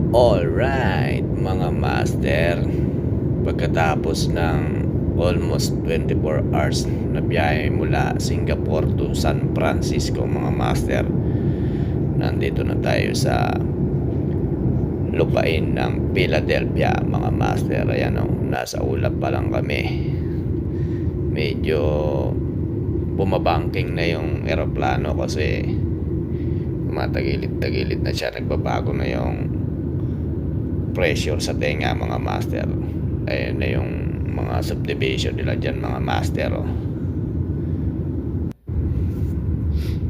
Alright, mga master. Pagkatapos ng almost 24 hours na biyahe mula Singapore to San Francisco, mga master, nandito na tayo sa lupain ng Philadelphia, mga master. Ayan o, nasa ulap pa lang kami. Medyo bumabangking na yung eroplano kasi tumatagilid-tagilid na siya. Nagbabago na yung pressure sa tenga, mga master. Ayun na yung mga subdivision nila dyan, mga master.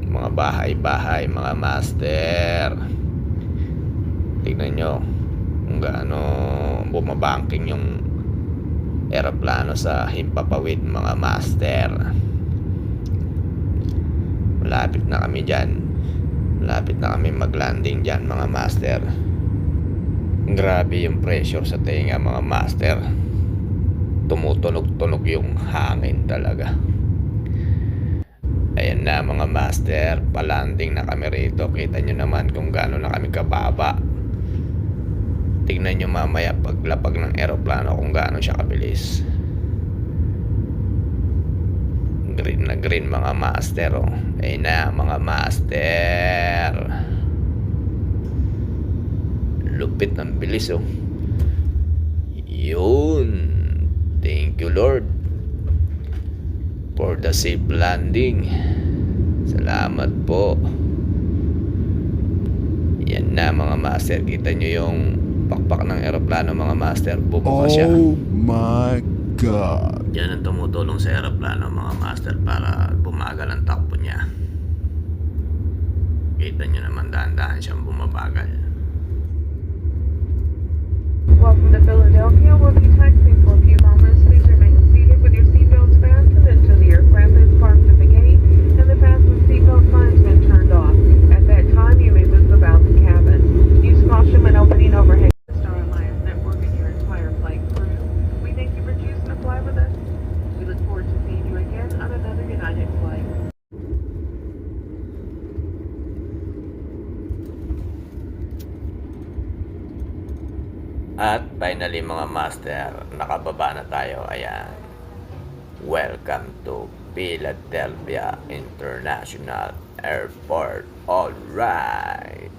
Mga bahay-bahay, mga master. Tignan nyo kung gaano bumabangking yung eroplano sa himpapawid, mga master. Malapit na kami dyan. Malapit na kami mag-landing dyan, mga master. Grabe yung pressure sa tenga, mga master. Tumutunog-tunog yung hangin talaga. Ayan na, mga master, palanding na kami rito. Kita nyo naman kung gaano na kami kababa. Tignan nyo mamaya paglapag ng eroplano kung gaano siya kabilis. Green na green, mga master. Ayan na, mga master. Lupit ng bilis. Yun. Thank you, Lord, for the safe landing. Salamat po. Yan na, mga master. Kita nyo yung pakpak ng eroplano, mga master. Bumuka siya. Oh my God. Yan ang tumutulong sa eroplano, mga master, para bumagal ang takbo niya. Kita nyo naman, dahan-dahan siyang bumabagal. Welcome to Philadelphia. We'll be taxiing for a few moments. Please remain seated with your seatbelts fastened until the aircraft is parked at the gate and the fasten seatbelt sign has been turned off. At that time, you may move about the cabin. Use caution when opening overhead. Star Alliance Network and your entire flight crew. We thank you for choosing to fly with us. We look forward to seeing you again on another United flight. At finally, mga master, nakababa na tayo. Ayan. Welcome to Philadelphia International Airport. Alright.